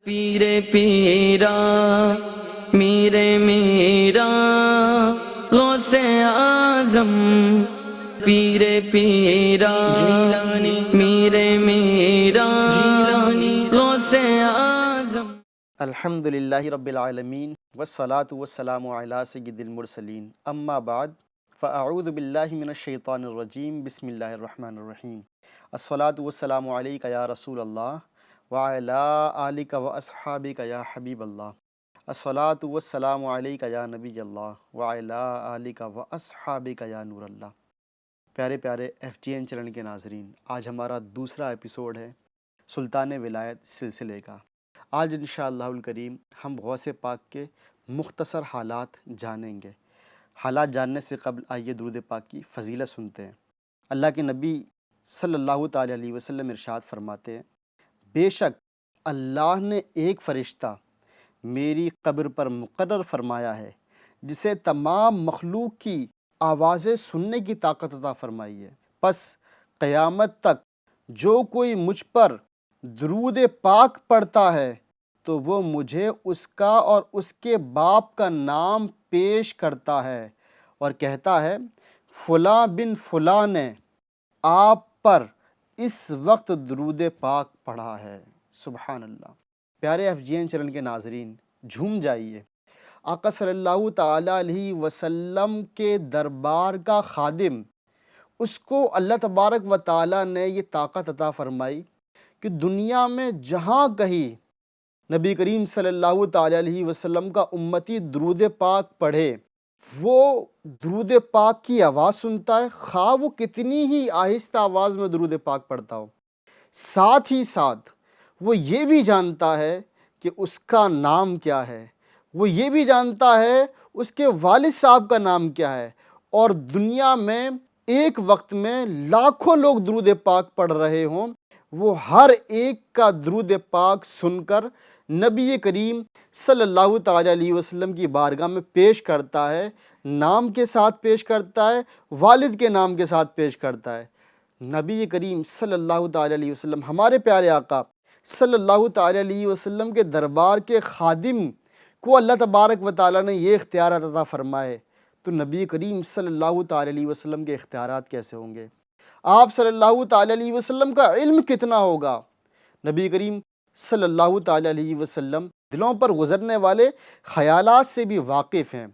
پیر پیرا میرے میرا غوث اعظم پیر پیرا جیلانی میرے میرا جیلانی غوث اعظم۔ الحمدللہ رب العالمین والصلاة والسلام علی سید المرسلین، اما بعد فاعوذ باللہ من الشیطان الرجیم، بسم اللہ الرحمن الرحیم۔ الصلاة والسلام علیک یا رسول اللہ وعلی آلک واصحابک یا حبیب اللہ۔ الصلاة والسلام علیک یا نبی اللہ وعلی آلک واصحابک یا نور اللہ۔ پیارے پیارے ایف جی این چینل کے ناظرین، آج ہمارا دوسرا ایپیسوڈ ہے سلطان ولایت سلسلے کا۔ آج انشاءاللہ الکریم ہم غوث پاک کے مختصر حالات جانیں گے۔ حالات جاننے سے قبل آئیے درود پاک کی فضیلت سنتے ہیں۔ اللہ کے نبی صلی اللہ تعالیٰ علیہ وسلم ارشاد فرماتے ہیں، بے شک اللہ نے ایک فرشتہ میری قبر پر مقرر فرمایا ہے جسے تمام مخلوق کی آوازیں سننے کی طاقت عطا فرمائی ہے، پس قیامت تک جو کوئی مجھ پر درود پاک پڑھتا ہے تو وہ مجھے اس کا اور اس کے باپ کا نام پیش کرتا ہے اور کہتا ہے فلاں بن فلاں نے آپ پر اس وقت درود پاک پڑھا ہے۔ سبحان اللہ۔ پیارے ایف جی این چینل کے ناظرین، جھوم جائیے، آقا صلی اللہ تعالیٰ علیہ وسلم کے دربار کا خادم، اس کو اللہ تبارک و تعالیٰ نے یہ طاقت عطا فرمائی کہ دنیا میں جہاں کہیں نبی کریم صلی اللہ تعالیٰ علیہ وسلم کا امتی درود پاک پڑھے، وہ درود پاک کی آواز سنتا ہے، خواہ وہ کتنی ہی آہستہ آواز میں درود پاک پڑھتا ہو۔ ساتھ ہی ساتھ وہ یہ بھی جانتا ہے کہ اس کا نام کیا ہے، وہ یہ بھی جانتا ہے اس کے والد صاحب کا نام کیا ہے، اور دنیا میں ایک وقت میں لاکھوں لوگ درود پاک پڑھ رہے ہوں، وہ ہر ایک کا درود پاک سن کر نبی کریم صلی اللہ تعالیٰ علیہ وسلم کی بارگاہ میں پیش کرتا ہے، نام کے ساتھ پیش کرتا ہے، والد کے نام کے ساتھ پیش کرتا ہے۔ نبی کریم صلی اللہ تعالیٰ علیہ وسلم، ہمارے پیارے آقا صلی اللہ تعالیٰ علیہ وسلم کے دربار کے خادم کو اللہ تبارک و تعالیٰ نے یہ اختیارات عطا فرمائے، تو نبی کریم صلی اللہ تعالیٰ علیہ وسلم کے اختیارات کیسے ہوں گے؟ آپ صلی اللہ تعالیٰ علیہ وسلم کا علم کتنا ہوگا؟ نبی کریم صلی اللہ تعالیٰ علیہ وسلم دلوں پر گزرنے والے خیالات سے بھی واقف ہیں۔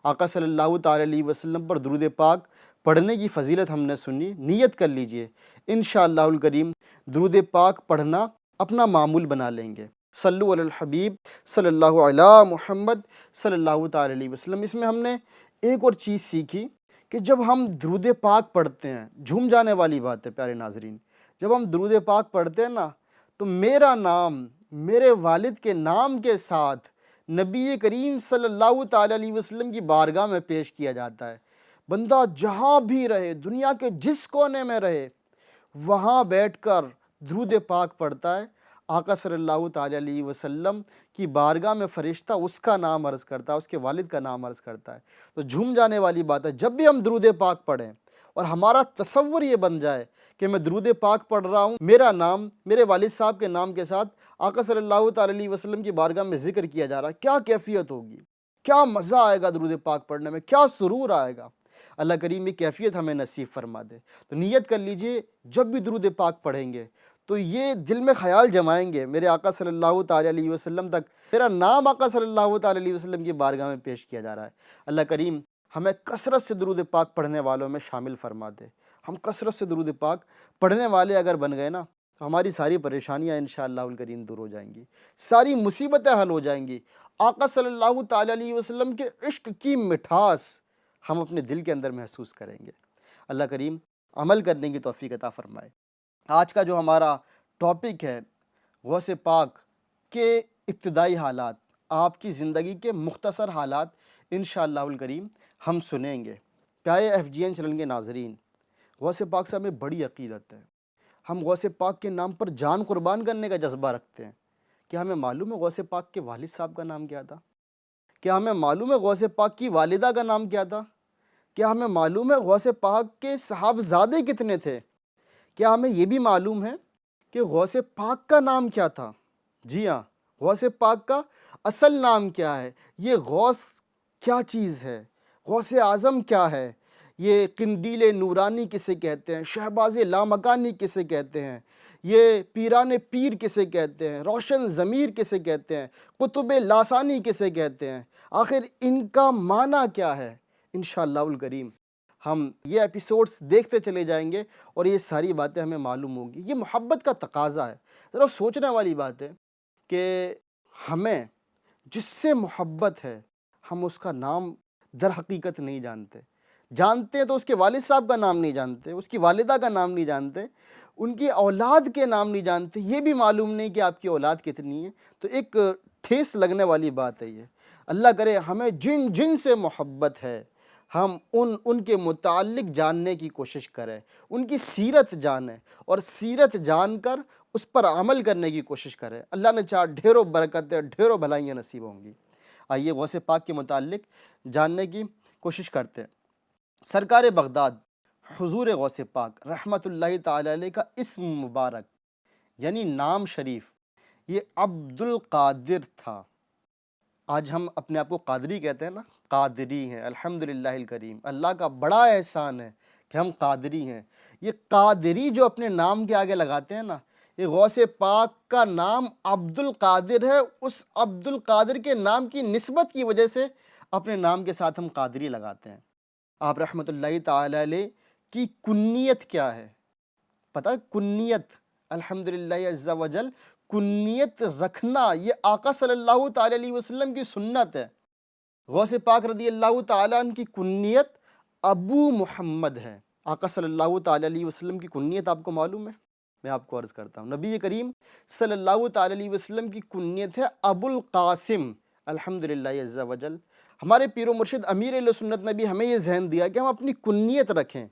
آقا صلی اللہ تعالیٰ علیہ وسلم پر درود پاک پڑھنے کی فضیلت ہم نے سنی، نیت کر لیجئے انشاءاللہ الکریم درود پاک پڑھنا اپنا معمول بنا لیں گے۔ صلو علی الحبیب صلی اللہ علی محمد صلی اللہ تعالیٰ علیہ وسلم۔ اس میں ہم نے ایک اور چیز سیکھی کہ جب ہم درود پاک پڑھتے ہیں، جھوم جانے والی بات ہے پیارے ناظرین، جب ہم درود پاک پڑھتے ہیں نا تو میرا نام میرے والد کے نام کے ساتھ نبی کریم صلی اللہ تعالیٰ علیہ وسلم کی بارگاہ میں پیش کیا جاتا ہے۔ بندہ جہاں بھی رہے، دنیا کے جس کونے میں رہے، وہاں بیٹھ کر درود پاک پڑھتا ہے، آقا صلی اللہ تعالیٰ علیہ وسلم کی بارگاہ میں فرشتہ اس کا نام عرض کرتا ہے، اس کے والد کا نام عرض کرتا ہے۔ تو جھوم جانے والی بات ہے، جب بھی ہم درود پاک پڑھیں اور ہمارا تصور یہ بن جائے کہ میں درود پاک پڑھ رہا ہوں، میرا نام میرے والد صاحب کے نام کے ساتھ آقا صلی اللہ تعالیٰ علیہ وسلم کی بارگاہ میں ذکر کیا جا رہا ہے، کیا کیفیت ہوگی، کیا مزہ آئے گا درود پاک پڑھنے میں، کیا سرور آئے گا۔ اللہ کریم یہ کیفیت ہمیں نصیب فرما دے۔ تو نیت کر لیجئے جب بھی درود پاک پڑھیں گے تو یہ دل میں خیال جمائیں گے، میرے آقا صلی اللہ تعالیٰ علیہ وسلم تک میرا نام آقا صلی اللہ تعالیٰ علیہ وسلم کی بارگاہ میں پیش کیا جا رہا ہے۔ اللہ کریم ہمیں کثرت سے درود پاک پڑھنے والوں میں شامل فرما دے۔ ہم کثرت سے درود پاک پڑھنے والے اگر بن گئے نا تو ہماری ساری پریشانیاں انشاءاللہ الکریم دور ہو جائیں گی، ساری مصیبتیں حل ہو جائیں گی۔ آقا صلی اللہ تعالیٰ علیہ وسلم کے عشق کی مٹھاس ہم اپنے دل کے اندر محسوس کریں گے۔ اللہ کریم عمل کرنے کی توفیق عطا فرمائے۔ آج کا جو ہمارا ٹاپک ہے غوث پاک کے ابتدائی حالات، آپ کی زندگی کے مختصر حالات انشاءاللہ الکریم ہم سنیں گے۔ پیارے ایف جی این چینل کے ناظرین، غوث پاک سے ہمیں بڑی عقیدت ہے، ہم غوث پاک کے نام پر جان قربان کرنے کا جذبہ رکھتے ہیں۔ کیا ہمیں معلوم ہے غوث پاک کے والد صاحب کا نام کیا تھا؟ کیا ہمیں معلوم ہے غوث پاک کی والدہ کا نام کیا تھا؟ کیا ہمیں معلوم ہے غوث پاک کے صحابزادے کتنے تھے؟ کیا ہمیں یہ بھی معلوم ہے کہ غوث پاک کا نام کیا تھا؟ جی ہاں، غوث پاک کا اصل نام کیا ہے، یہ غوث کیا چیز ہے، غوث اعظم کیا ہے، یہ قندیل نورانی کسے کہتے ہیں، شہباز لامکانی کسے کہتے ہیں، یہ پیران پیر کسے کہتے ہیں، روشن ضمیر کسے کہتے ہیں، قطب لاسانی کسے کہتے ہیں، آخر ان کا معنی کیا ہے۔ انشاءاللہ الکریم ہم یہ ایپیسوڈز دیکھتے چلے جائیں گے اور یہ ساری باتیں ہمیں معلوم ہوں گی۔ یہ محبت کا تقاضا ہے۔ ذرا سوچنے والی بات ہے کہ ہمیں جس سے محبت ہے ہم اس کا نام در حقیقت نہیں جانتے ہیں تو اس کے والد صاحب کا نام نہیں جانتے، اس کی والدہ کا نام نہیں جانتے، ان کی اولاد کے نام نہیں جانتے، یہ بھی معلوم نہیں کہ آپ کی اولاد کتنی ہے۔ تو ایک ٹھیس لگنے والی بات ہے یہ۔ اللہ کرے ہمیں جن سے محبت ہے ہم ان کے متعلق جاننے کی کوشش کریں، ان کی سیرت جانیں اور سیرت جان کر اس پر عمل کرنے کی کوشش کریں۔ اللہ نے چاہا ڈھیروں برکتیں، ڈھیروں بھلائیاں نصیب ہوں گی۔ آئیے غوث پاک کے متعلق جاننے کی کوشش کرتے ہیں۔ سرکار بغداد حضور غوث پاک رحمۃ اللہ تعالی علیہ کا اسم مبارک یعنی نام شریف یہ عبد القادر تھا۔ آج ہم اپنے آپ کو قادری کہتے ہیں نا، قادری ہیں، الحمدللہ الکریم، اللہ کا بڑا احسان ہے کہ ہم قادری ہیں۔ یہ قادری جو اپنے نام کے آگے لگاتے ہیں نا، یہ غوث پاک کا نام عبد القادر ہے، اس عبد القادر کے نام کی نسبت کی وجہ سے اپنے نام کے ساتھ ہم قادری لگاتے ہیں۔ آپ رحمۃ اللہ تعالی علیہ کی کنیت کیا ہے پتہ ہے؟ کنیت الحمدللہ عز و جل، کنیت رکھنا یہ آقا صلی اللہ تعالی علیہ وسلم کی سنت ہے۔ غوث پاک رضی اللہ تعالیٰ عنہ کی کنیت ابو محمد ہے۔ آقا صلی اللہ تعالی علیہ وسلم کی کنیت آپ کو معلوم ہے؟ میں آپ کو عرض کرتا ہوں، نبی کریم صلی اللہ تعالی علیہ وسلم کی کنیت ہے ابو القاسم الحمدللہ عز و جل۔ ہمارے پیر و مرشد امیر اہل سنت نے بھی ہمیں یہ ذہن دیا کہ ہم اپنی کنیت رکھیں،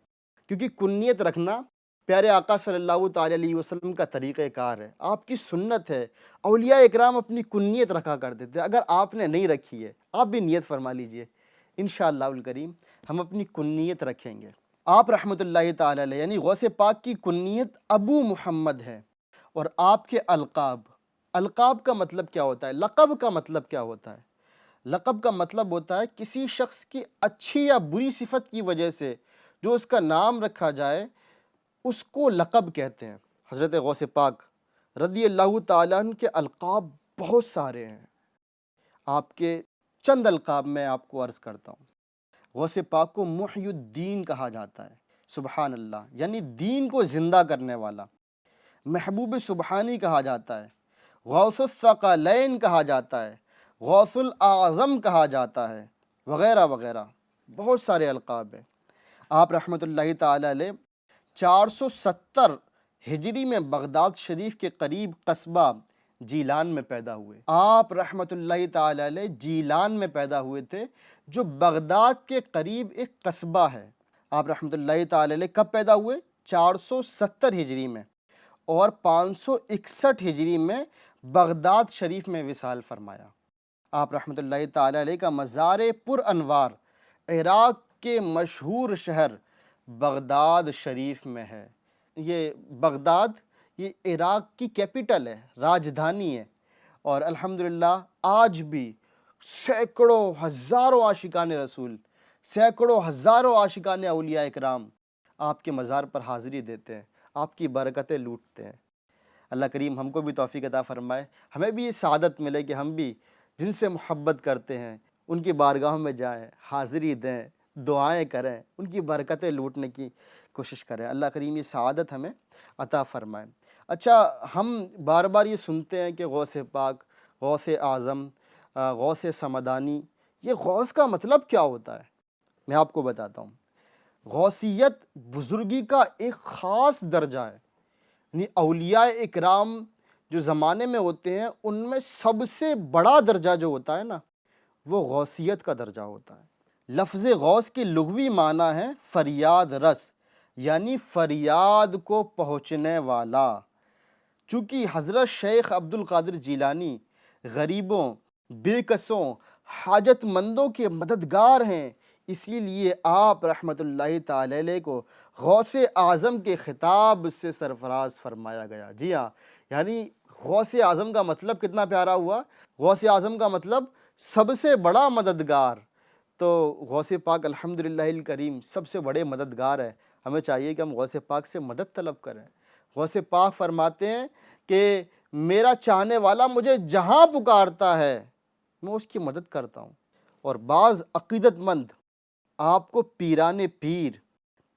کیونکہ کنیت رکھنا پیارے آقا صلی اللہ تعالی علیہ وسلم کا طریقہ کار ہے، آپ کی سنت ہے۔ اولیاء اکرام اپنی کنیت رکھا کرتے تھے، اگر آپ نے نہیں رکھی ہے آپ بھی نیت فرما لیجئے، انشاءاللہ الکریم ہم اپنی کنیت رکھیں گے۔ آپ رحمۃ اللہ تعالی علیہ یعنی غوث پاک کی کنیت ابو محمد ہے، اور آپ کے القاب کا مطلب کیا ہوتا ہے؟ لقب کا مطلب کیا ہوتا ہے؟ لقب کا مطلب ہوتا ہے کسی شخص کی اچھی یا بری صفت کی وجہ سے جو اس کا نام رکھا جائے اس کو لقب کہتے ہیں۔ حضرت غوث پاک رضی اللہ تعالیٰ عنہ کے القاب بہت سارے ہیں، آپ کے چند القاب میں آپ کو عرض کرتا ہوں۔ غوث پاک کو محی الدین کہا جاتا ہے، سبحان اللہ، یعنی دین کو زندہ کرنے والا۔ محبوب سبحانی کہا جاتا ہے، غوث الثقلین کہا جاتا ہے، غوث الاعظم کہا جاتا ہے، وغیرہ وغیرہ بہت سارے القاب ہیں۔ آپ رحمۃ اللہ تعالی علیہ 470 ہجری میں بغداد شریف کے قریب قصبہ جیلان میں پیدا ہوئے۔ آپ رحمۃ اللہ تعالی علیہ جیلان میں پیدا ہوئے تھے، جو بغداد کے قریب ایک قصبہ ہے۔ آپ رحمۃ اللہ تعالی علیہ کب پیدا ہوئے؟ 470 ہجری میں، اور 561 ہجری میں بغداد شریف میں وصال فرمایا۔ آپ رحمۃ اللہ تعالی علیہ کا مزار پر انوار عراق کے مشہور شہر بغداد شریف میں ہے۔ یہ بغداد یہ عراق کی کیپٹل ہے، راجدھانی ہے، اور الحمدللہ آج بھی سینکڑوں ہزاروں عاشقان رسول، سینکڑوں ہزاروں عاشقان اولیاء اکرام آپ کے مزار پر حاضری دیتے ہیں، آپ کی برکتیں لوٹتے ہیں۔ اللہ کریم ہم کو بھی توفیق عطا فرمائے، ہمیں بھی یہ سعادت ملے کہ ہم بھی جن سے محبت کرتے ہیں ان کی بارگاہوں میں جائیں، حاضری دیں، دعائیں کریں، ان کی برکتیں لوٹنے کی کوشش کریں۔ اللہ کریم یہ سعادت ہمیں عطا فرمائے۔ اچھا، ہم بار بار یہ سنتے ہیں کہ غوث پاک، غوث اعظم، غوث سمدانی، یہ غوث کا مطلب کیا ہوتا ہے؟ میں آپ کو بتاتا ہوں۔ غوثیت بزرگی کا ایک خاص درجہ ہے، یعنی اولیاء اکرام جو زمانے میں ہوتے ہیں ان میں سب سے بڑا درجہ جو ہوتا ہے نا وہ غوثیت کا درجہ ہوتا ہے۔ لفظ غوث کی لغوی معنی ہے فریاد رس، یعنی فریاد کو پہنچنے والا۔ چونکہ حضرت شیخ عبد القادر جیلانی غریبوں، بے کسوں، حاجت مندوں کے مددگار ہیں، اسی لیے آپ رحمۃ اللہ تعالی علیہ کو غوث اعظم کے خطاب سے سرفراز فرمایا گیا۔ جی ہاں، یعنی غوث اعظم کا مطلب کتنا پیارا ہوا، غوث اعظم کا مطلب سب سے بڑا مددگار۔ تو غوث پاک الحمدللہ الکریم سب سے بڑے مددگار ہے، ہمیں چاہیے کہ ہم غوث پاک سے مدد طلب کریں۔ غوث پاک فرماتے ہیں کہ میرا چاہنے والا مجھے جہاں پکارتا ہے میں اس کی مدد کرتا ہوں۔ اور بعض عقیدت مند آپ کو پیران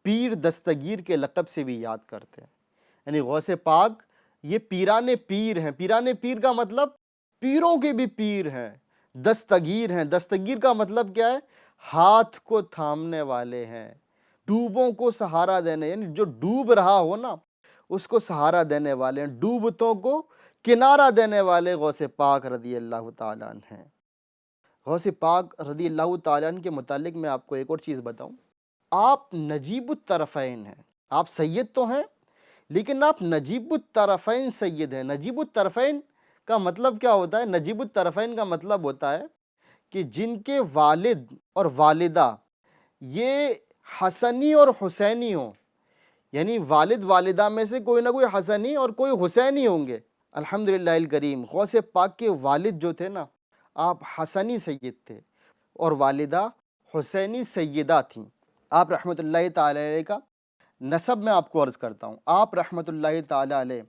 پیر دستگیر کے لقب سے بھی یاد کرتے ہیں، یعنی غوث پاک یہ پیران پیر ہیں۔ پیران پیر کا مطلب پیروں کے بھی پیر ہیں، دستگیر ہیں۔ دستگیر کا مطلب کیا ہے؟ ہاتھ کو تھامنے والے ہیں، ڈوبوں کو سہارا دینے، یعنی جو ڈوب رہا ہو نا اس کو سہارا دینے والے ہیں، ڈوبتوں کو کنارہ دینے والے غوث پاک رضی اللہ تعالیٰ عنہ ہیں۔ غوث پاک رضی اللہ تعالیٰ عنہ کے متعلق میں آپ کو ایک اور چیز بتاؤں، آپ نجیب الطرفین ہیں، آپ سید تو ہیں لیکن آپ نجیب الطرفین سید ہیں۔ نجیب الطرفین کا مطلب کیا ہوتا ہے؟ نجیب الطرفین کا مطلب ہوتا ہے کہ جن کے والد اور والدہ یہ حسنی اور حسینی ہوں، یعنی والد والدہ میں سے کوئی نہ کوئی حسنی اور کوئی حسینی ہوں گے۔ الحمدللہ الکریم غوث پاک کے والد جو تھے نا آپ حسنی سید تھے اور والدہ حسینی سیدہ تھیں۔ آپ رحمۃ اللہ تعالی علیہ کا نسب میں آپ کو عرض کرتا ہوں، آپ رحمۃ اللہ تعالی علیہ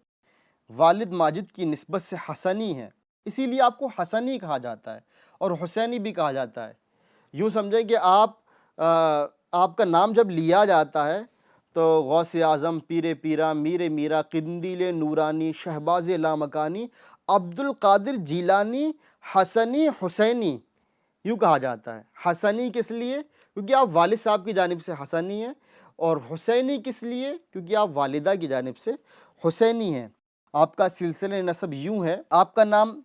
والد ماجد کی نسبت سے حسنی ہیں، اسی لیے آپ کو حسنی کہا جاتا ہے اور حسینی بھی کہا جاتا ہے۔ یوں سمجھیں کہ آپ کا نام جب لیا جاتا ہے تو غوث اعظم، پیر پیرا، میر میرا، قندیل نورانی، شہباز لامکانی، عبد القادر جیلانی، حسنی حسینی یوں کہا جاتا ہے۔ حسنی کس لیے؟ کیونکہ آپ والد صاحب کی جانب سے حسنی ہیں، اور حسینی کس لیے؟ کیونکہ آپ والدہ کی جانب سے حسینی ہیں۔ آپ کا سلسلہ نسب یوں ہے، آپ کا نام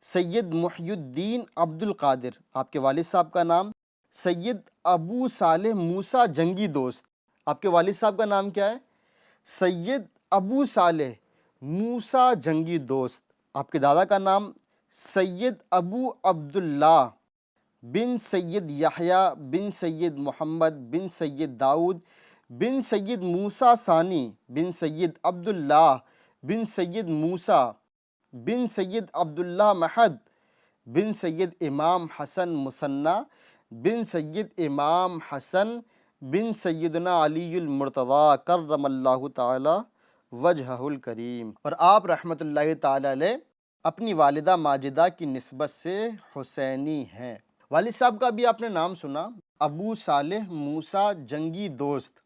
سید محی الدین عبد القادر، آپ کے والد صاحب کا نام سید ابو صالح موسیٰ جنگی دوست، آپ کے والد صاحب کا نام کیا ہے؟ سید ابو صالح موسیٰ جنگی دوست۔ آپ کے دادا کا نام سید ابو عبداللہ بن سید یحییٰ بن سید محمد بن سید داؤد بن سید موسیٰ ثانی بن سید عبداللہ بن سید موسیٰ بن سید عبداللہ محد بن سید امام حسن مثنیٰ بن سید امام حسن بن سیدنا علی المرتضیٰ کرم اللہ تعالی وجہہ الکریم۔ اور آپ رحمۃ اللہ تعالی علیہ اپنی والدہ ماجدہ کی نسبت سے حسینی ہیں۔ والد صاحب کا بھی آپ نے نام سنا، ابو صالح موسیٰ جنگی دوست۔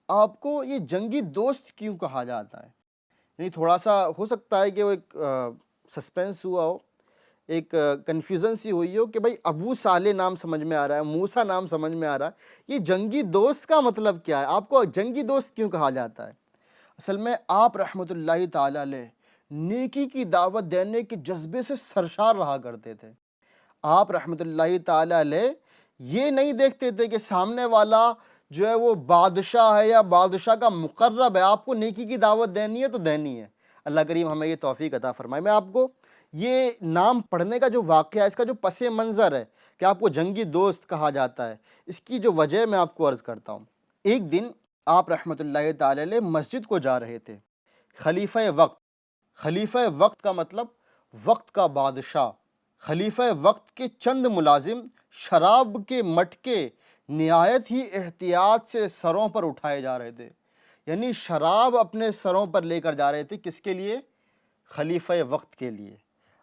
آپ کو یہ جنگی دوست کیوں کہا جاتا ہے؟ یعنی تھوڑا سا ہو سکتا ہے کہ وہ ایک سسپینس ہوا ہو، ایک کنفیوژن سی ہوئی ہو کہ بھائی ابو صالح نام سمجھ میں آ رہا ہے، موسیٰ نام سمجھ میں آ رہا ہے، یہ جنگی دوست کا مطلب کیا ہے؟ آپ کو جنگی دوست کیوں کہا جاتا ہے؟ اصل میں آپ رحمۃ اللہ تعالی علیہ نیکی کی دعوت دینے کے جذبے سے سرشار رہا کرتے تھے۔ آپ رحمۃ اللہ تعالی علیہ یہ نہیں دیکھتے تھے کہ سامنے والا جو ہے وہ بادشاہ ہے یا بادشاہ کا مقرب ہے، آپ کو نیکی کی دعوت دینی ہے تو دینی ہے۔ اللہ کریم ہمیں یہ توفیق عطا فرمائے۔ میں آپ کو یہ نام پڑھنے کا جو واقعہ ہے، اس کا جو پس منظر ہے کہ آپ کو جنگی دوست کہا جاتا ہے، اس کی جو وجہ میں آپ کو عرض کرتا ہوں۔ ایک دن آپ رحمۃ اللہ تعالی علیہ مسجد کو جا رہے تھے۔ خلیفہ وقت کا مطلب وقت کا بادشاہ۔ خلیفہ وقت کے چند ملازم شراب کے مٹکے نہایت ہی احتیاط سے سروں پر اٹھائے جا رہے تھے، یعنی شراب اپنے سروں پر لے کر جا رہے تھے۔ کس کے لیے؟ خلیفہ وقت کے لیے۔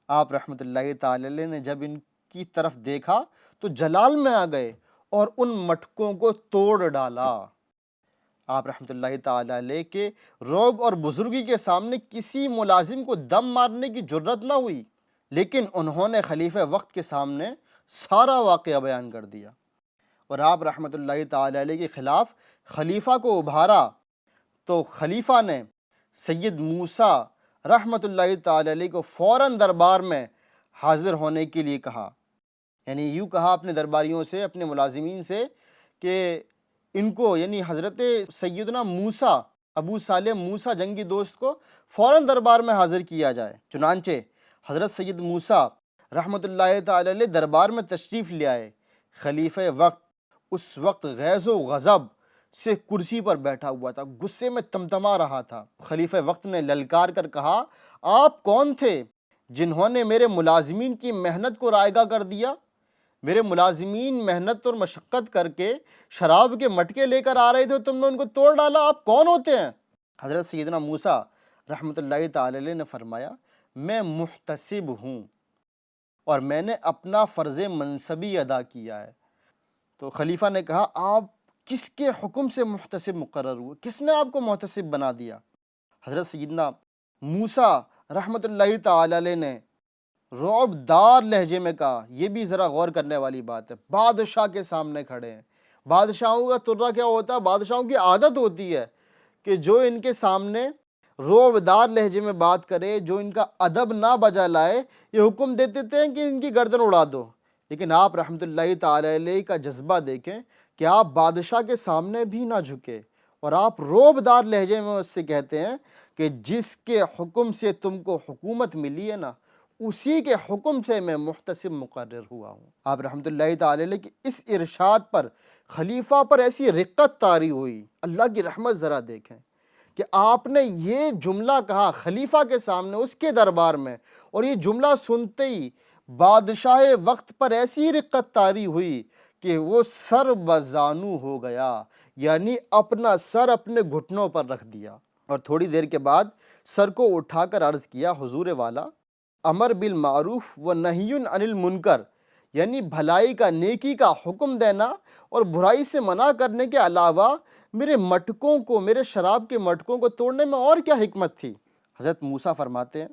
آپ رحمۃ اللہ تعالی علیہ نے جب ان کی طرف دیکھا تو جلال میں آ گئے اور ان مٹکوں کو توڑ ڈالا۔ آپ رحمۃ اللہ تعالی علیہ کے رعب اور بزرگی کے سامنے کسی ملازم کو دم مارنے کی جرت نہ ہوئی، لیکن انہوں نے خلیفہ وقت کے سامنے سارا واقعہ بیان کر دیا، اور آپ رحمۃ اللہ تعالی علیہ کے خلاف خلیفہ کو ابھارا تو خلیفہ نے سید موسیٰ رحمۃ اللہ تعالی علیہ کو فوراً دربار میں حاضر ہونے کے لیے کہا، یعنی یوں کہا اپنے درباریوں سے، اپنے ملازمین سے کہ ان کو، یعنی حضرت سیدنا موسیٰ ابو صالح موسیٰ جنگی دوست کو فوراً دربار میں حاضر کیا جائے۔ چنانچہ حضرت سید موسیٰ رحمۃ اللہ تعالی علیہ دربار میں تشریف لے آئے۔ خلیفہ وقت اس وقت غیظ و غضب سے کرسی پر بیٹھا ہوا تھا، غصے میں تمتما رہا تھا۔ خلیفہ وقت نے للکار کر کہا، آپ کون تھے جنہوں نے میرے ملازمین کی محنت کو رائگاں کر دیا؟ میرے ملازمین محنت اور مشقت کر کے شراب کے مٹکے لے کر آ رہے تھے، تم نے ان کو توڑ ڈالا، آپ کون ہوتے ہیں؟ حضرت سیدنا موسیٰ رحمۃ اللہ تعالی علیہ نے فرمایا، میں محتسب ہوں اور میں نے اپنا فرض منصبی ادا کیا ہے۔ تو خلیفہ نے کہا، آپ کس کے حکم سے محتسب مقرر ہوئے؟ کس نے آپ کو محتسب بنا دیا؟ حضرت سیدنا موسیٰ رحمۃ اللہ تعالی علیہ نے رعب دار لہجے میں کہا، یہ بھی ذرا غور کرنے والی بات ہے، بادشاہ کے سامنے کھڑے ہیں۔ بادشاہوں کا ترہ کیا ہوتا ہے؟ بادشاہوں کی عادت ہوتی ہے کہ جو ان کے سامنے رعب دار لہجے میں بات کرے، جو ان کا ادب نہ بجا لائے، یہ حکم دے دیتے ہیں کہ ان کی گردن اڑا دو۔ لیکن آپ رحمۃ اللہ تعالی علیہ کا جذبہ دیکھیں کہ آپ بادشاہ کے سامنے بھی نہ جھکے، اور آپ رعب دار لہجے میں اس سے کہتے ہیں کہ جس کے حکم سے تم کو حکومت ملی ہے نا، اسی کے حکم سے میں محتسب مقرر ہوا ہوں۔ آپ رحمۃ اللہ تعالی علیہ کی اس ارشاد پر خلیفہ پر ایسی رقت طاری ہوئی۔ اللہ کی رحمت ذرا دیکھیں کہ آپ نے یہ جملہ کہا خلیفہ کے سامنے، اس کے دربار میں، اور یہ جملہ سنتے ہی بادشاہ وقت پر ایسی رقت طاری ہوئی کہ وہ سر بزانو ہو گیا، یعنی اپنا سر اپنے گھٹنوں پر رکھ دیا، اور تھوڑی دیر کے بعد سر کو اٹھا کر عرض کیا، حضور والا، امر بالمعروف و نہی عن المنکر، یعنی بھلائی کا، نیکی کا حکم دینا اور برائی سے منع کرنے کے علاوہ میرے مٹکوں کو، میرے شراب کے مٹکوں کو توڑنے میں اور کیا حکمت تھی؟ حضرت موسیٰ فرماتے ہیں،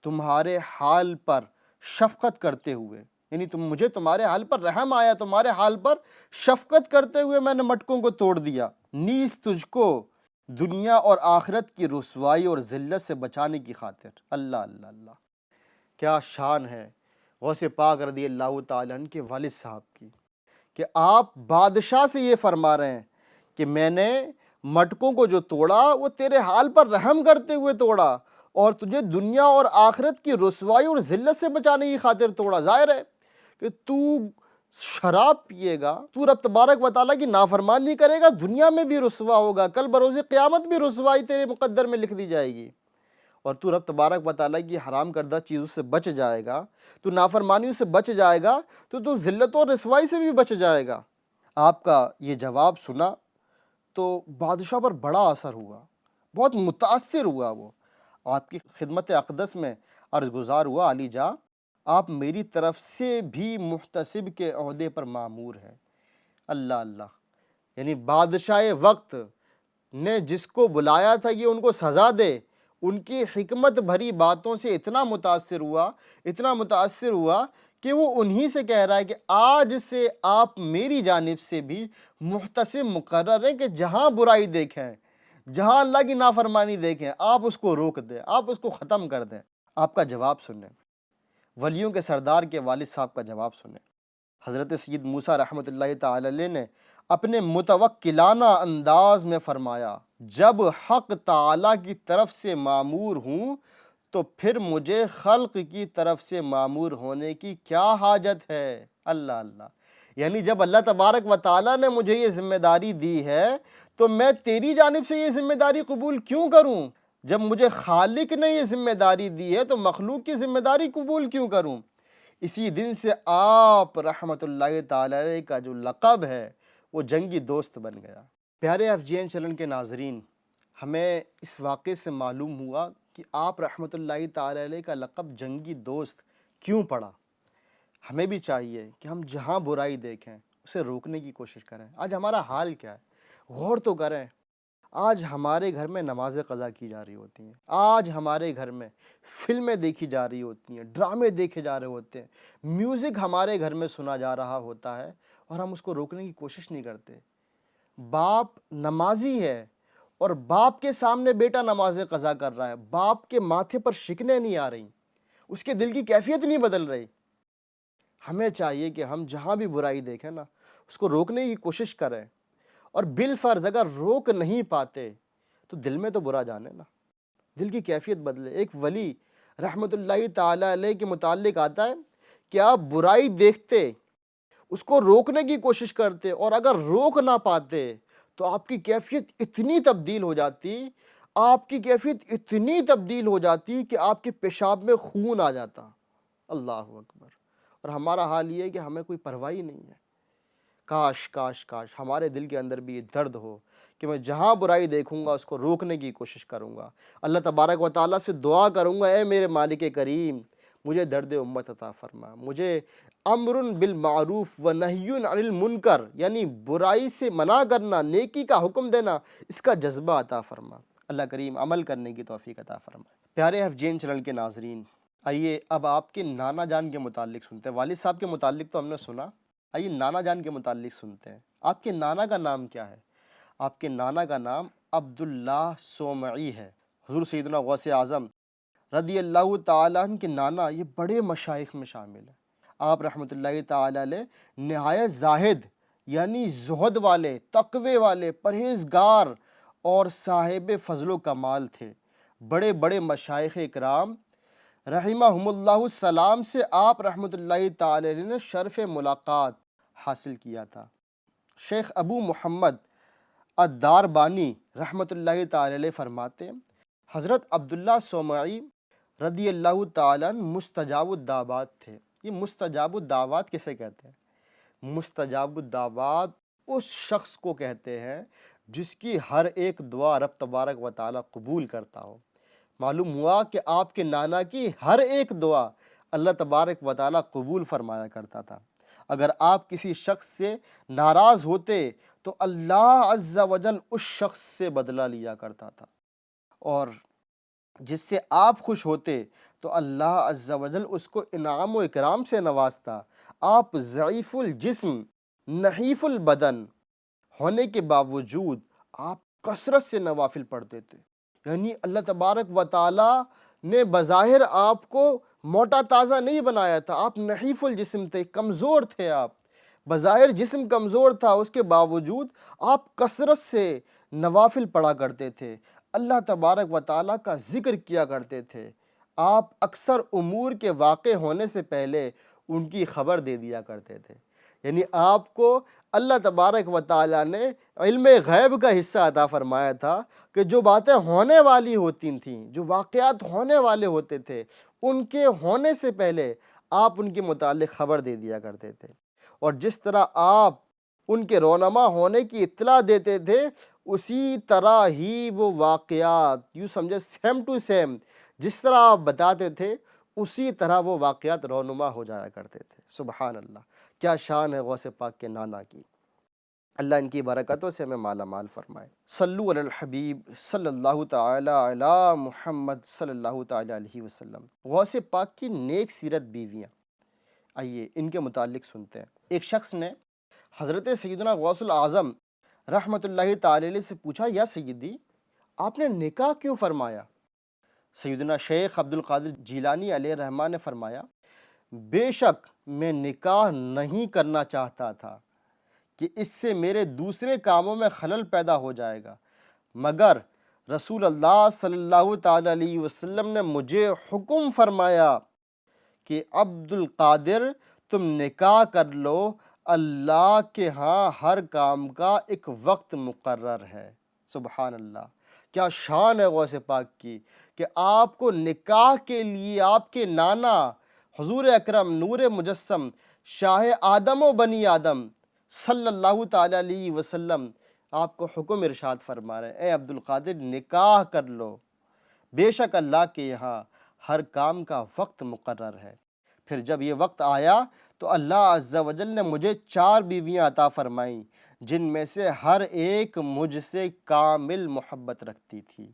تمہارے حال پر شفقت کرتے ہوئے، یعنی مجھے تمہارے حال پر رحم آیا، تمہارے حال پر شفقت کرتے ہوئے میں نے مٹکوں کو توڑ دیا، نیز تجھ کو دنیا اور آخرت کی رسوائی اور ذلت سے بچانے کی خاطر۔ اللہ اللہ اللہ، کیا شان ہے غوث پاک رضی اللہ تعالیٰ عنہ کے والد صاحب کی، کہ آپ بادشاہ سے یہ فرما رہے ہیں کہ میں نے مٹکوں کو جو توڑا وہ تیرے حال پر رحم کرتے ہوئے توڑا، اور تجھے دنیا اور آخرت کی رسوائی اور ذلت سے بچانے کی خاطر توڑا۔ ظاہر ہے کہ تو شراب پیے گا، تو رب تبارک و تعالیٰ کی نافرمانی کرے گا، دنیا میں بھی رسوا ہوگا، کل بروز قیامت بھی رسوائی تیرے مقدر میں لکھ دی جائے گی، اور تو رب تبارک و تعالیٰ کی حرام کردہ چیزوں سے بچ جائے گا، تو نافرمانیوں سے بچ جائے گا، تو ذلت اور رسوائی سے بھی بچ جائے گا۔ آپ کا یہ جواب سنا تو بادشاہ پر بڑا اثر ہوا، بہت متاثر ہوا، وہ آپ کی خدمت اقدس میں عرض گزار ہوا، علی جا، آپ میری طرف سے بھی محتسب کے عہدے پر مامور ہیں۔ اللہ اللہ، یعنی بادشاہ وقت نے جس کو بلایا تھا کہ ان کو سزا دے، ان کی حکمت بھری باتوں سے اتنا متاثر ہوا کہ وہ انہی سے کہہ رہا ہے کہ آج سے آپ میری جانب سے بھی محتسب مقرر ہیں، کہ جہاں برائی دیکھیں، جہاں اللہ کی نافرمانی دیکھیں، آپ اس کو روک دیں، آپ اس کو ختم کر دیں۔ آپ کا جواب سنیں، ولیوں کے سردار کے والد صاحب کا جواب سنیں۔ حضرت سید موسیٰ رحمۃ اللہ تعالی علیہ نے اپنے متوکلانہ انداز میں فرمایا، جب حق تعالیٰ کی طرف سے مامور ہوں تو پھر مجھے خلق کی طرف سے مامور ہونے کی کیا حاجت ہے؟ اللہ اللہ، یعنی جب اللہ تبارک و تعالیٰ نے مجھے یہ ذمہ داری دی ہے تو میں تیری جانب سے یہ ذمہ داری قبول کیوں کروں؟ جب مجھے خالق نے یہ ذمہ داری دی ہے تو مخلوق کی ذمہ داری قبول کیوں کروں؟ اسی دن سے آپ رحمۃ اللہ تعالی علیہ کا جو لقب ہے وہ جنگی دوست بن گیا۔ پیارے FGN چینل کے ناظرین، ہمیں اس واقعے سے معلوم ہوا کہ آپ رحمۃ اللہ تعالی علیہ کا لقب جنگی دوست کیوں پڑا۔ ہمیں بھی چاہیے کہ ہم جہاں برائی دیکھیں اسے روکنے کی کوشش کریں۔ آج ہمارا حال کیا ہے؟ غور تو کریں۔ آج ہمارے گھر میں نمازیں قضا کی جا رہی ہوتی ہیں، آج ہمارے گھر میں فلمیں دیکھی جا رہی ہوتی ہیں، ڈرامے دیکھے جا رہے ہوتے ہیں، میوزک ہمارے گھر میں سنا جا رہا ہوتا ہے، اور ہم اس کو روکنے کی کوشش نہیں کرتے۔ باپ نمازی ہے اور باپ کے سامنے بیٹا نمازیں قضا کر رہا ہے، باپ کے ماتھے پر شکنیں نہیں آ رہی، اس کے دل کی کیفیت نہیں بدل رہی۔ ہمیں چاہیے کہ ہم جہاں بھی برائی دیکھیں نا، اس کو روکنے کی کوشش کریں، اور بالفرض اگر روک نہیں پاتے تو دل میں تو برا جانے نا، دل کی کیفیت بدلے۔ ایک ولی رحمۃ اللہ تعالی علیہ کے متعلق آتا ہے کہ آپ برائی دیکھتے، اس کو روکنے کی کوشش کرتے، اور اگر روک نہ پاتے تو آپ کی کیفیت اتنی تبدیل ہو جاتی، آپ کی کیفیت اتنی تبدیل ہو جاتی کہ آپ کے پیشاب میں خون آ جاتا۔ اللہ اکبر۔ اور ہمارا حال یہ ہے کہ ہمیں کوئی پرواہ ہی نہیں ہے۔ کاش کاش کاش ہمارے دل کے اندر بھی یہ درد ہو کہ میں جہاں برائی دیکھوں گا اس کو روکنے کی کوشش کروں گا، اللہ تبارک و تعالیٰ سے دعا کروں گا، اے میرے مالک کریم مجھے درد امت عطا فرما، مجھے امر بالمعروف و نہی عن المنکر یعنی برائی سے منع کرنا، نیکی کا حکم دینا، اس کا جذبہ عطا فرما۔ اللہ کریم عمل کرنے کی توفیق عطا فرما۔ پیارے FGN چینل کے ناظرین، آئیے اب آپ کے نانا جان کے متعلق سنتے ہیں۔ والد صاحب کے متعلق تو ہم نے سنا، آئیے نانا جان کے متعلق سنتے ہیں۔ آپ کے نانا کا نام کیا ہے؟ آپ کے نانا کا نام عبداللہ سومعی ہے۔ حضور سیدنا غوث اعظم رضی اللہ تعالیٰ عنہ کے نانا یہ بڑے مشائخ میں شامل ہیں۔ آپ رحمۃ اللہ تعالیٰ علیہ نہایت زاہد یعنی زہد والے، تقوی والے، پرہیزگار اور صاحب فضل و کمال تھے۔ بڑے بڑے مشائخ اکرام رحمہم اللہ السلام سے آپ رحمۃ اللہ تعالی علیہ نے شرف ملاقات حاصل کیا تھا۔ شیخ ابو محمد الداربانی رحمۃ اللہ تعالی علیہ فرماتے ہیں حضرت عبداللہ سومعی رضی اللہ تعالیٰ عنہ مستجاب الدعوات تھے۔ یہ مستجاب الدعوات کسے کہتے ہیں؟ مستجاب الدعوات اس شخص کو کہتے ہیں جس کی ہر ایک دعا رب تبارک و تعالیٰ قبول کرتا ہو۔ معلوم ہوا کہ آپ کے نانا کی ہر ایک دعا اللہ تبارک و تعالیٰ قبول فرمایا کرتا تھا۔ اگر آپ کسی شخص سے ناراض ہوتے تو اللہ عز و جل اس شخص سے بدلہ لیا کرتا تھا، اور جس سے آپ خوش ہوتے تو اللہ عز و جل اس کو انعام و اکرام سے نوازتا۔ آپ ضعیف الجسم نحیف البدن ہونے کے باوجود آپ کثرت سے نوافل پڑھتے تھے، یعنی اللہ تبارک و تعالیٰ نے بظاہر آپ کو موٹا تازہ نہیں بنایا تھا، آپ نحیف الجسم تھے، کمزور تھے، آپ بظاہر جسم کمزور تھا، اس کے باوجود آپ کثرت سے نوافل پڑھا کرتے تھے، اللہ تبارک و تعالیٰ کا ذکر کیا کرتے تھے۔ آپ اکثر امور کے واقع ہونے سے پہلے ان کی خبر دے دیا کرتے تھے، یعنی آپ کو اللہ تبارک و تعالیٰ نے علم غیب کا حصہ عطا فرمایا تھا کہ جو باتیں ہونے والی ہوتی تھیں، جو واقعات ہونے والے ہوتے تھے، ان کے ہونے سے پہلے آپ ان کے متعلق خبر دے دیا کرتے تھے، اور جس طرح آپ ان کے رونما ہونے کی اطلاع دیتے تھے اسی طرح ہی وہ واقعات یوں سمجھے سیم ٹو سیم جس طرح آپ بتاتے تھے اسی طرح وہ واقعات رونما ہو جایا کرتے تھے۔ سبحان اللہ، کیا شان ہے غوث پاک کے نانا کی۔ اللہ ان کی برکتوں سے ہمیں مالا مال فرمائے۔ صلو علی الحبیب صلی اللہ تعالی علی محمد صلی اللہ تعالی علیہ وسلم۔ غوث پاک کی نیک سیرت بیویاں، آئیے ان کے متعلق سنتے ہیں۔ ایک شخص نے حضرت سیدنا غوث الاعظم رحمۃ اللہ تعالی علیہ سے پوچھا، یا سیدی آپ نے نکاح کیوں فرمایا؟ سیدنا شیخ عبد القادر جیلانی علیہ الرحمٰن نے فرمایا، بے شک میں نکاح نہیں کرنا چاہتا تھا کہ اس سے میرے دوسرے کاموں میں خلل پیدا ہو جائے گا، مگر رسول اللہ صلی اللہ تعالی علیہ وسلم نے مجھے حکم فرمایا کہ عبد القادر تم نکاح کر لو، اللہ کے ہاں ہر کام کا ایک وقت مقرر ہے۔ سبحان اللہ، کیا شان ہے غوث پاک کی کہ آپ کو نکاح کے لیے آپ کے نانا حضور اکرم نور مجسم شاہ آدم و بنی آدم صلی اللہ تعالی علیہ وسلم آپ کو حکم ارشاد فرما رہے ہیں، اے عبد القادر نکاح کر لو، بے شک اللہ کے یہاں ہر کام کا وقت مقرر ہے۔ پھر جب یہ وقت آیا تو اللہ عز و جل نے مجھے 4 بیویاں عطا فرمائیں جن میں سے ہر ایک مجھ سے کامل محبت رکھتی تھی۔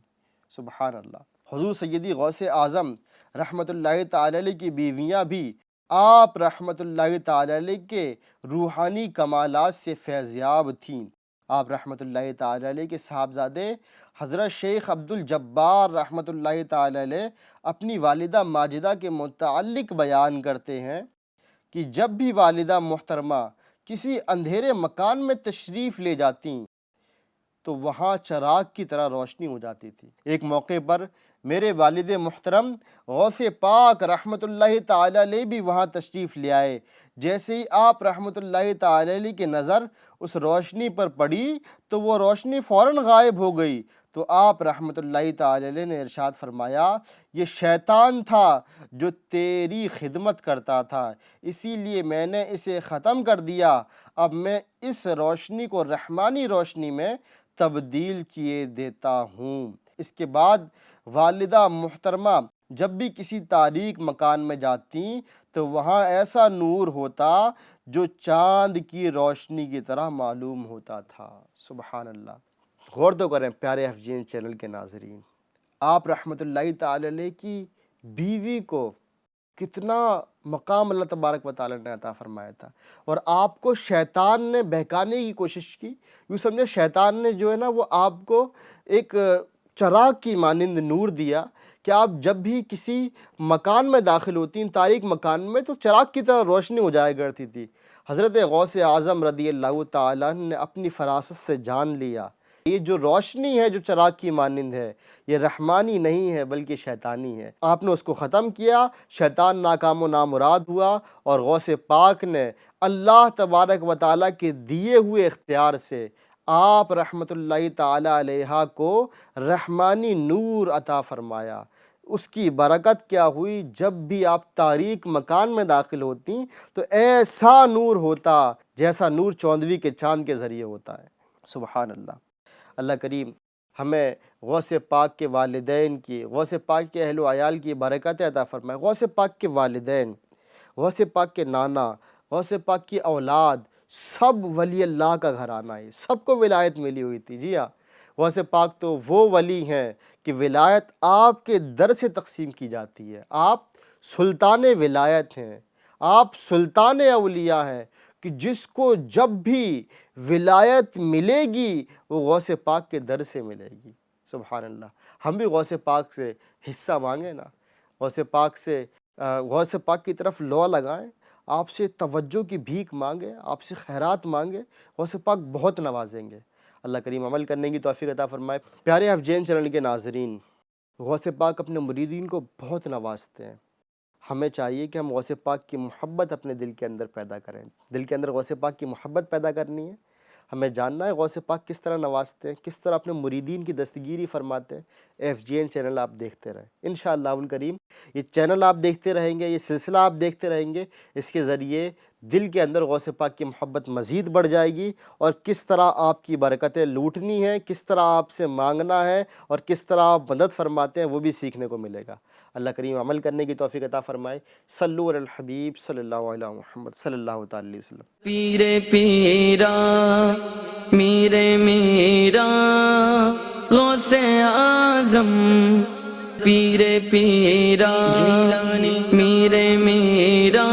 سبحان اللہ۔ حضور سیدی غوث اعظم رحمۃ اللہ تعالی علیہ کی بیویاں بھی آپ رحمۃ اللہ تعالی علیہ کے روحانی کمالات سے فیضیاب تھیں۔ آپ رحمۃ اللہ تعالی علیہ کے صاحبزادے حضرت شیخ عبد الجبار رحمۃ اللہ تعالی علیہ اپنی والدہ ماجدہ کے متعلق بیان کرتے ہیں کہ جب بھی والدہ محترمہ کسی اندھیرے مکان میں تشریف لے جاتیں تو وہاں چراغ کی طرح روشنی ہو جاتی تھی۔ ایک موقع پر میرے والد محترم غوث پاک رحمۃ اللہ تعالی علیہ بھی وہاں تشریف لے آئے۔ جیسے ہی آپ رحمۃ اللہ تعالی علیہ کی نظر اس روشنی پر پڑی تو وہ روشنی فوراً غائب ہو گئی۔ تو آپ رحمۃ اللہ تعالی علیہ نے ارشاد فرمایا، یہ شیطان تھا جو تیری خدمت کرتا تھا، اسی لیے میں نے اسے ختم کر دیا۔ اب میں اس روشنی کو رحمانی روشنی میں تبدیل کیے دیتا ہوں۔ اس کے بعد والدہ محترمہ جب بھی کسی تاریک مکان میں جاتی تو وہاں ایسا نور ہوتا جو چاند کی روشنی کی طرح معلوم ہوتا تھا۔ سبحان اللہ۔ غور تو کریں پیارے FGN چینل کے ناظرین، آپ رحمۃ اللہ تعالی علیہ کی بیوی کو کتنا مقام اللہ تبارک و تعالی نے عطا فرمایا تھا، اور آپ کو شیطان نے بہکانے کی کوشش کی۔ یوں سمجھے شیطان نے جو ہے نا وہ آپ کو ایک چراغ کی مانند نور دیا کہ آپ جب بھی کسی مکان میں داخل ہوتی ہیں، تاریک مکان میں، تو چراغ کی طرح روشنی ہو جایا کرتی تھی۔ حضرت غوث اعظم رضی اللہ تعالیٰ نے اپنی فراست سے جان لیا، یہ جو روشنی ہے جو چراغ کی مانند ہے، یہ رحمانی نہیں ہے بلکہ شیطانی ہے۔ آپ نے اس کو ختم کیا، شیطان ناکام و نامراد ہوا، اور غوث پاک نے اللہ تبارک و تعالیٰ کے دیے ہوئے اختیار سے آپ رحمۃ اللہ تعالی علیہ کو رحمانی نور عطا فرمایا۔ اس کی برکت کیا ہوئی، جب بھی آپ تاریک مکان میں داخل ہوتی تو ایسا نور ہوتا جیسا نور چوندوی کے چاند کے ذریعے ہوتا ہے۔ سبحان اللہ۔ اللہ کریم ہمیں غوث پاک کے والدین کی، غوث پاک کے اہل و عیال کی برکت عطا فرمائے۔ غوث پاک کے والدین، غوث پاک کے نانا، غوث پاک کی اولاد، سب ولی اللہ کا گھرانہ ہے، سب کو ولایت ملی ہوئی تھی۔ جی ہاں، غوث پاک تو وہ ولی ہیں کہ ولایت آپ کے در سے تقسیم کی جاتی ہے۔ آپ سلطان ولایت ہیں، آپ سلطان اولیاء ہیں کہ جس کو جب بھی ولایت ملے گی وہ غوث پاک کے در سے ملے گی۔ سبحان اللہ۔ ہم بھی غوث پاک سے حصہ مانگیں نا، غوث پاک کی طرف لو لگائیں، آپ سے توجہ کی بھیک مانگیں، آپ سے خیرات مانگیں، غوث پاک بہت نوازیں گے۔ اللہ کریم عمل کرنے کی توفیق عطا فرمائے۔ پیارے FGN چینل کے ناظرین، غوث پاک اپنے مریدین کو بہت نوازتے ہیں۔ ہمیں چاہیے کہ ہم غوث پاک کی محبت اپنے دل کے اندر پیدا کریں۔ دل کے اندر غوث پاک کی محبت پیدا کرنی ہے۔ ہمیں جاننا ہے غوث پاک کس طرح نوازتے ہیں، کس طرح اپنے مریدین کی دستگیری فرماتے ہیں۔ FGN چینل آپ دیکھتے رہیں، انشاءاللہ الکریم یہ چینل آپ دیکھتے رہیں گے، یہ سلسلہ آپ دیکھتے رہیں گے، اس کے ذریعے دل کے اندر غوث پاک کی محبت مزید بڑھ جائے گی، اور کس طرح آپ کی برکتیں لوٹنی ہیں، کس طرح آپ سے مانگنا ہے، اور کس طرح آپ مدد فرماتے ہیں، وہ بھی سیکھنے کو ملے گا۔ اللہ کریم عمل کرنے کی توفیق عطا فرمائے۔ صلو علی الحبیب صلی اللہ علیہ محمد صلی اللہ تعالی علیہ وسلم۔ پیرے پیرا میرے میرا غوث اعظم، پیرے پیرا میرے میرا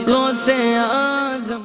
غوث اعظم۔